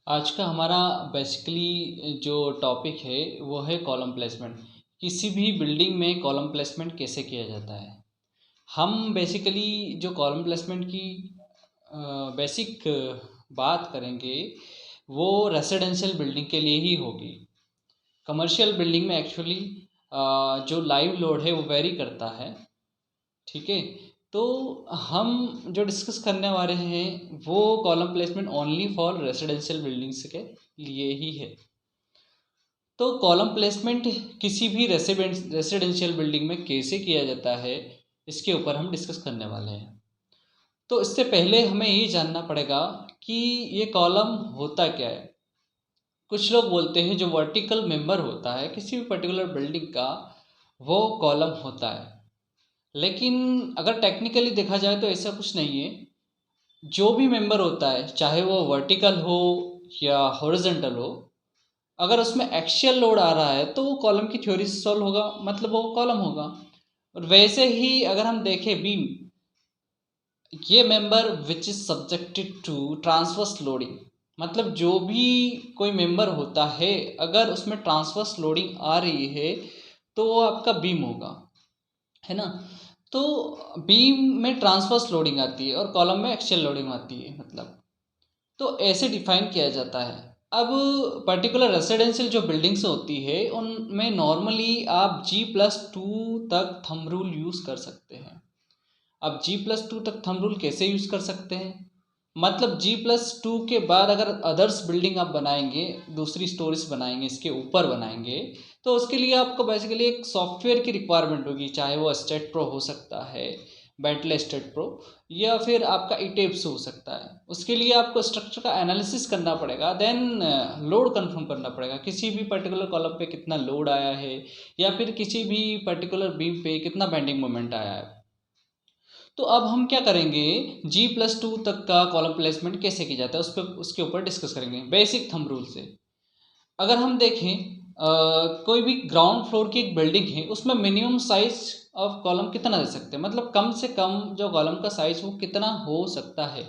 आज का हमारा बेसिकली जो टॉपिक है वो है कॉलम प्लेसमेंट। किसी भी बिल्डिंग में कॉलम प्लेसमेंट कैसे किया जाता है। हम बेसिकली जो कॉलम प्लेसमेंट की बेसिक बात करेंगे वो रेसिडेंशियल बिल्डिंग के लिए ही होगी। कमर्शियल बिल्डिंग में एक्चुअली जो लाइव लोड है वो वेरी करता है। ठीक है। तो हम जो डिस्कस करने वाले हैं वो column placement only for residential buildings के लिए ही है। तो कॉलम प्लेसमेंट किसी भी रेसिडेंशियल बिल्डिंग में कैसे किया जाता है इसके ऊपर हम डिस्कस करने वाले हैं। तो इससे पहले हमें ये जानना पड़ेगा कि ये कॉलम होता क्या है। कुछ लोग बोलते हैं जो वर्टिकल मेंबर होता है किसी भी पर्टिकुलर बिल्डिंग का वो कॉलम होता है, लेकिन अगर टेक्निकली देखा जाए तो ऐसा कुछ नहीं है। जो भी मेंबर होता है चाहे वो वर्टिकल हो या हॉरिजॉन्टल हो, अगर उसमें एक्सियल लोड आ रहा है तो वो कॉलम की थ्योरी से सॉल्व होगा, मतलब वो कॉलम होगा। और वैसे ही अगर हम देखें बीम, ये member which is subjected to transverse loading, मतलब जो भी कोई मेंबर होता है अगर उसमें ट्रांसवर्स लोडिंग आ रही है तो वो आपका बीम होगा, है ना। तो बीम में ट्रांसवर्स लोडिंग आती है और कॉलम में एक्सियल लोडिंग आती है, मतलब तो ऐसे डिफाइन किया जाता है। अब पर्टिकुलर रेसिडेंशियल जो बिल्डिंग्स होती है उनमें नॉर्मली आप G+2 तक थंब रूल यूज़ कर सकते हैं। अब G+2 तक थंब रूल कैसे यूज़ कर सकते हैं, मतलब G+2 के बाद अगर अदर्स बिल्डिंग आप बनाएंगे, दूसरी स्टोरीज बनाएंगे, इसके ऊपर बनाएंगे, तो उसके लिए आपको बेसिकली एक सॉफ्टवेयर की रिक्वायरमेंट होगी, चाहे वो स्टेट प्रो हो सकता है, बेंटले स्टेट प्रो, या फिर आपका ईटेप्स हो सकता है। उसके लिए आपको स्ट्रक्चर का एनालिसिस करना पड़ेगा, देन लोड कंफर्म करना पड़ेगा किसी भी पर्टिकुलर कॉलम पे कितना लोड आया है या फिर किसी भी पर्टिकुलर बीम पे कितना बेंडिंग मोमेंट आया है। तो अब हम क्या करेंगे, G+2 तक का कॉलम प्लेसमेंट कैसे किया जाता है उस पर उसके ऊपर डिस्कस करेंगे बेसिक थंब रूल से। अगर हम देखें कोई भी ग्राउंड फ्लोर की एक बिल्डिंग है उसमें मिनिमम साइज ऑफ कॉलम कितना दे सकते हैं, मतलब कम से कम जो कॉलम का साइज वो कितना हो सकता है,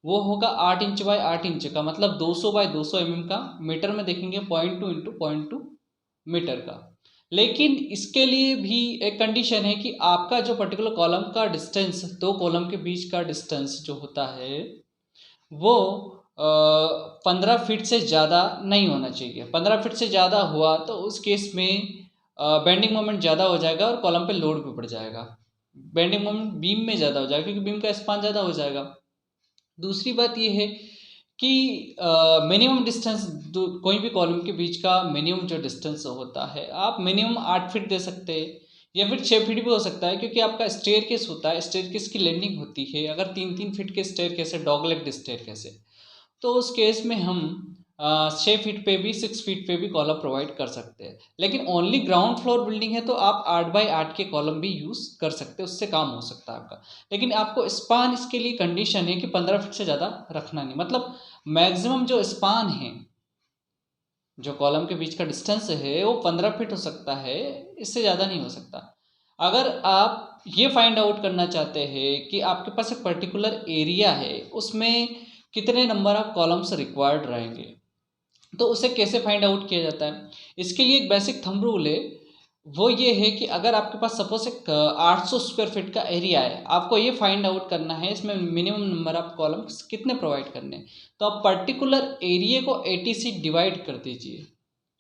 वो होगा 8 इंच बाय 8 इंच का, मतलब 200 बाय 200 mm का। मीटर में देखेंगे 0.2 × 0.2 मीटर का। लेकिन इसके लिए भी एक कंडीशन है कि आपका जो पर्टिकुलर कॉलम का डिस्टेंस, दो कॉलम के बीच का डिस्टेंस जो होता है वो 15 फीट से ज़्यादा नहीं होना चाहिए। 15 फीट से ज़्यादा हुआ तो उस केस में बेंडिंग मोमेंट ज़्यादा हो जाएगा और कॉलम पे लोड भी बढ़ जाएगा। बेंडिंग मोमेंट बीम में ज़्यादा हो जाएगा क्योंकि बीम का स्पान ज़्यादा हो जाएगा। दूसरी बात ये है कि मिनिमम डिस्टेंस, कोई भी कॉलम के बीच का मिनिमम जो डिस्टेंस होता है आप मिनिमम 8 फीट दे सकते हैं या फिर 6 फीट भी हो सकता है, क्योंकि आपका स्टेयर केस होता है, स्टेयर केस की लैंडिंग होती है। अगर 3-3 फीट के स्टेयर केस है, डॉग लेग स्टेयर केस है, तो उस केस में हम 6 फीट पे भी 6 फीट पे भी कॉलम प्रोवाइड कर सकते हैं। लेकिन ओनली ग्राउंड फ्लोर बिल्डिंग है तो आप 8 बाई 8 के कॉलम भी यूज़ कर सकते हैं, उससे काम हो सकता है आपका। लेकिन आपको स्पान इसके लिए कंडीशन है कि 15 फीट से ज़्यादा रखना नहीं, मतलब मैक्सिमम जो स्पान है, जो कॉलम के बीच का डिस्टेंस है वो 15 फीट हो सकता है, इससे ज़्यादा नहीं हो सकता। अगर आप ये फाइंड आउट करना चाहते हैं कि आपके पास एक पर्टिकुलर एरिया है उसमें कितने नंबर ऑफ कॉलम्स रिक्वायर्ड रहेंगे, तो उसे कैसे फाइंड आउट किया जाता है। इसके लिए एक बेसिक थंब रूल है, वो ये है कि अगर आपके पास सपोज एक 800 स्क्वायर फीट का एरिया है, आपको ये फाइंड आउट करना है इसमें मिनिमम नंबर ऑफ कॉलम्स कितने प्रोवाइड करने हैं। तो आप पर्टिकुलर एरिया को 80 से डिवाइड कर दीजिए।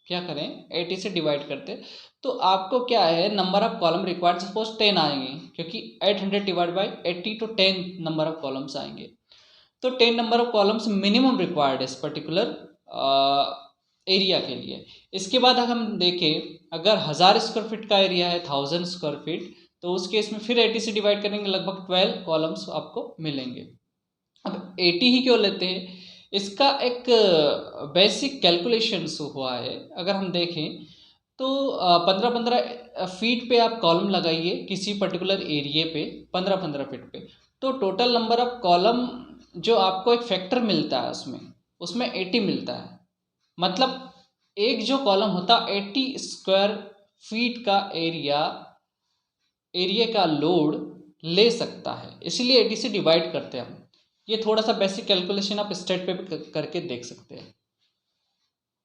क्या करें, 80 से डिवाइड करते तो आपको क्या है, number of column required suppose 10 आएंगे, क्योंकि 800 डिवाइड बाई 80 तो 10 नंबर ऑफ कॉलम्स आएंगे। तो 10 number of columns minimum required है इस पर्टिकुलर एरिया के लिए। इसके बाद अगर हम देखें, अगर 1000 स्क्वायर फीट का एरिया है, 1000 स्क्वायर फीट, तो उस केस में फिर 80 से डिवाइड करेंगे, लगभग 12 कॉलम्स आपको मिलेंगे। अब 80 ही क्यों लेते हैं, इसका एक बेसिक कैलकुलेशंस हुआ है। अगर हम देखें तो 15-15 फीट पे आप कॉलम लगाइए किसी पर्टिकुलर एरिए पे, 15-15 फीट पे, तो टोटल नंबर ऑफ कॉलम जो आपको एक फैक्टर मिलता है उसमें 80 मिलता है। मतलब एक जो कॉलम होता 80 स्क्वायर फीट का एरिया का लोड ले सकता है, इसीलिए 80 से डिवाइड करते हैं हम। ये थोड़ा सा बेसिक कैलकुलेशन आप स्टेट पे भी करके देख सकते हैं।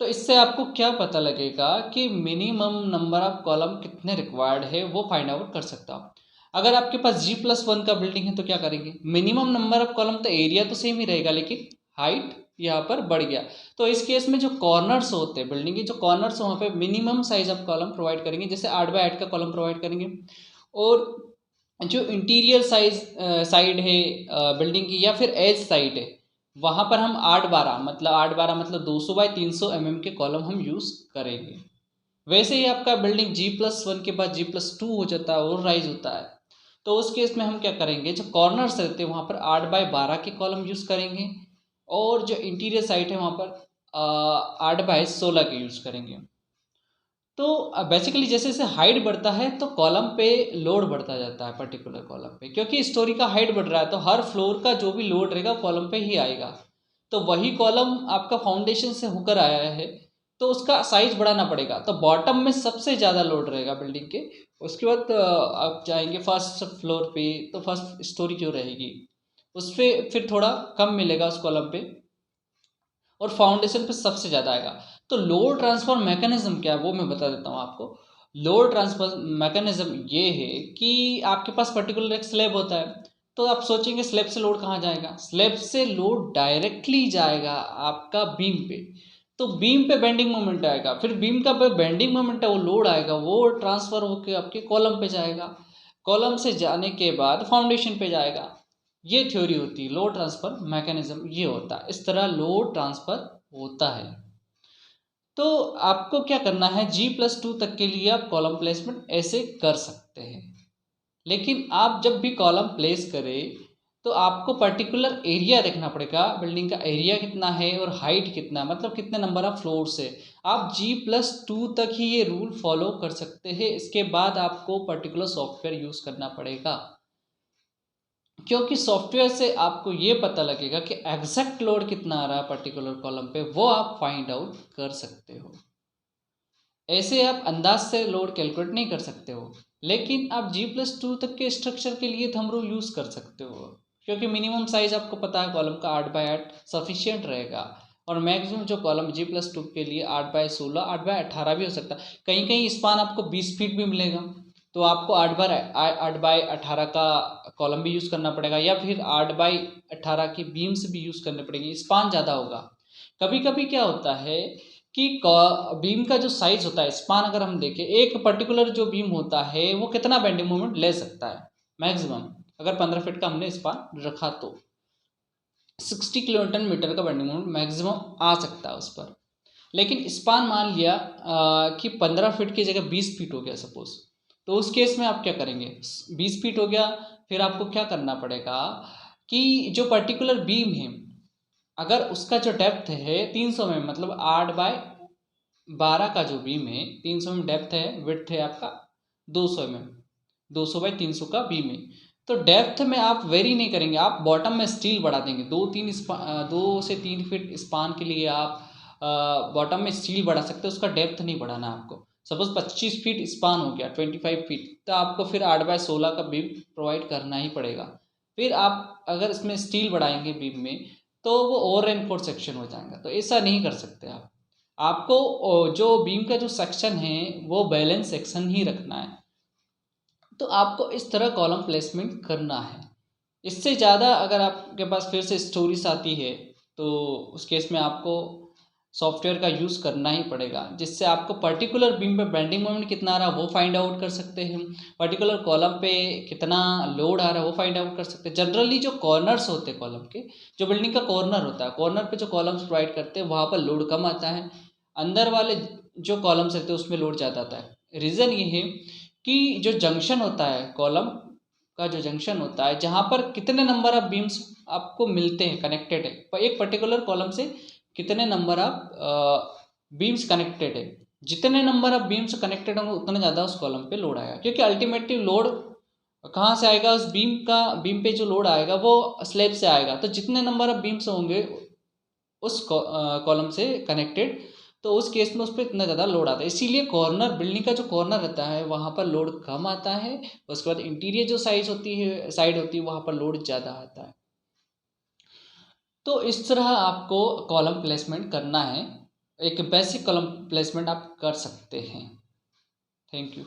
तो इससे आपको क्या पता लगेगा कि मिनिमम नंबर ऑफ कॉलम कितने रिक्वायर्ड है वो फाइंड आउट कर सकता हो। अगर आपके पास G+1 का बिल्डिंग है तो क्या करेंगे, मिनिमम नंबर ऑफ कॉलम तो एरिया तो सेम ही रहेगा लेकिन हाइट यहाँ पर बढ़ गया। तो इस केस में जो कॉर्नर्स होते हैं बिल्डिंग के, जो कॉर्नर्स वहाँ पे minimum size of column provide करेंगे, जैसे 8x8 का कॉलम प्रोवाइड करेंगे। और जो इंटीरियर साइड है बिल्डिंग की या फिर एज साइड है, वहाँ पर हम 8x12 मतलब 200x300 के कॉलम हम यूज़ करेंगे। वैसे ही आपका बिल्डिंग G+1 के बाद G+2 हो जाता है और राइज होता है, तो उस केस में हम क्या करेंगे, जो कॉर्नर्स रहते हैं वहाँ पर 8x12 के कॉलम यूज़ करेंगे और जो इंटीरियर साइड है वहाँ पर 8x16 के यूज़ करेंगे। तो बेसिकली जैसे जैसे हाइट बढ़ता है तो कॉलम पे लोड बढ़ता जाता है पर्टिकुलर कॉलम पे, क्योंकि स्टोरी का हाइट बढ़ रहा है तो हर फ्लोर का जो भी लोड रहेगा कॉलम पे ही आएगा। तो वही कॉलम आपका फाउंडेशन से होकर आया है तो उसका साइज बढ़ाना पड़ेगा, तो बॉटम में सबसे ज़्यादा लोड रहेगा बिल्डिंग के। उसके बाद आप जाएंगे फर्स्ट फ्लोर पे, तो फर्स्ट स्टोरी जो रहेगी उस पर फिर थोड़ा कम मिलेगा उस कॉलम पे, और फाउंडेशन पे सबसे ज़्यादा आएगा। तो लोड ट्रांसफर मैकेनिज्म क्या है वो मैं बता देता हूँ आपको। लोड ट्रांसफर मैकेनिज्म ये है कि आपके पास पर्टिकुलर एक स्लैब होता है, तो आप सोचेंगे स्लैब से लोड कहाँ जाएगा, स्लैब से लोड डायरेक्टली जाएगा आपका बीम पे। तो बीम पे बेंडिंग मोमेंट आएगा, फिर बीम का बेंडिंग मोमेंट है वो लोड आएगा, वो ट्रांसफर होकर आपके कॉलम पे जाएगा, कॉलम से जाने के बाद फाउंडेशन पे जाएगा। ये थ्योरी होती है लोड ट्रांसफर मैकेनिज्म, ये होता है, इस तरह लोड ट्रांसफर होता है। तो आपको क्या करना है, G+2 तक के लिए आप कॉलम प्लेसमेंट ऐसे कर सकते हैं। लेकिन आप जब भी कॉलम प्लेस करें तो आपको पर्टिकुलर एरिया देखना पड़ेगा, बिल्डिंग का एरिया कितना है और हाइट कितना है, मतलब कितने नंबर ऑफ फ्लोर्स है। आप G+2 तक ही ये रूल फॉलो कर सकते हैं, इसके बाद आपको पर्टिकुलर सॉफ्टवेयर यूज़ करना पड़ेगा, क्योंकि सॉफ्टवेयर से आपको ये पता लगेगा कि एग्जैक्ट लोड कितना आ रहा है पर्टिकुलर कॉलम पे, वो आप फाइंड आउट कर सकते हो। ऐसे आप अंदाज से लोड कैलकुलेट नहीं कर सकते हो, लेकिन आप G+2 तक के स्ट्रक्चर के लिए थंब रूल यूज़ कर सकते हो, क्योंकि मिनिमम साइज आपको पता है कॉलम का 8x8 सफिशियंट रहेगा। और मैक्सिमम जो कॉलम G+2 के लिए 8x16 8x18 भी हो सकता है, कहीं कहीं स्पान आपको 20 फीट भी मिलेगा, तो आपको 8x18 का कॉलम भी यूज़ करना पड़ेगा, या फिर 8x18 की बीम्स भी यूज़ करने पड़ेंगे, स्पान ज़्यादा होगा। कभी कभी क्या होता है कि बीम का जो साइज होता है, स्पान अगर हम देखें, एक पर्टिकुलर जो बीम होता है वो कितना बेंडिंग मोमेंट ले सकता है, मैक्सिमम अगर 15 फीट का हमने स्पान रखा तो 60 किलोन्यूटन मीटर का बेंडिंग मोमेंट मैक्सिमम आ सकता है उस पर। लेकिन स्पान मान लिया कि 15 फीट की जगह 20 फीट हो गया सपोज, तो उस केस में आप क्या करेंगे, 20 फीट हो गया, फिर आपको क्या करना पड़ेगा कि जो पर्टिकुलर बीम है अगर उसका जो डेप्थ है 300 में, मतलब 8x12 का जो बीम है 300 में डेप्थ है, विड्थ है आपका 200 में, 200x300 का बीम है, तो डेप्थ में आप वेरी नहीं करेंगे, आप बॉटम में स्टील बढ़ा देंगे, 2 से 3 फीट स्पान के लिए आप बॉटम में स्टील बढ़ा सकते हो, उसका डेप्थ नहीं बढ़ाना आपको। सपोज 25 फीट स्पान हो गया, 25 फीट, तो आपको फिर 8x16 का बीम प्रोवाइड करना ही पड़ेगा। फिर आप अगर इसमें स्टील बढ़ाएंगे बीम में तो वो ओवर एनफोर्स सेक्शन हो जाएगा, तो ऐसा नहीं कर सकते आप। आपको जो बीम का जो सेक्शन है वो बैलेंस सेक्शन ही रखना है। तो आपको इस तरह कॉलम प्लेसमेंट करना है। इससे ज़्यादा अगर आपके पास फिर से स्टोरीज आती है तो उस केस में आपको सॉफ्टवेयर का यूज़ करना ही पड़ेगा, जिससे आपको पर्टिकुलर बीम पे बेंडिंग मोमेंट कितना आ रहा है वो फाइंड आउट कर सकते हैं, पर्टिकुलर कॉलम पे कितना लोड आ रहा है वो फाइंड आउट कर सकते हैं। जनरली जो कॉर्नर्स होते हैं कॉलम के, जो बिल्डिंग का कॉर्नर होता है, कॉर्नर पे जो कॉलम्स प्रोवाइड करते हैं वहाँ पर लोड कम आता है, अंदर वाले जो कॉलम्स रहते हैं उसमें लोड ज़्यादा आता है। रीज़न ये है कि जो जंक्शन होता है कॉलम का, जो जंक्शन होता है जहाँ पर कितने नंबर ऑफ बीम्स आपको मिलते हैं, कनेक्टेड है, एक पर्टिकुलर कॉलम से कितने नंबर ऑफ बीम्स कनेक्टेड है, जितने नंबर ऑफ बीम्स कनेक्टेड होंगे उतना ज़्यादा उस कॉलम पे लोड आएगा, क्योंकि अल्टीमेटली लोड कहाँ से आएगा, उस बीम पे जो लोड आएगा वो स्लैब से आएगा, तो जितने नंबर ऑफ बीम्स होंगे उस कॉलम से कनेक्टेड, तो उस केस में उस पर इतना ज़्यादा लोड आता है। इसीलिए कॉर्नर, बिल्डिंग का जो कॉर्नर रहता है वहाँ पर लोड कम आता है, उसके बाद इंटीरियर जो साइड होती है वहाँ पर लोड ज़्यादा आता है। तो इस तरह आपको कॉलम प्लेसमेंट करना है। एक बेसिक कॉलम प्लेसमेंट आप कर सकते हैं। Thank you.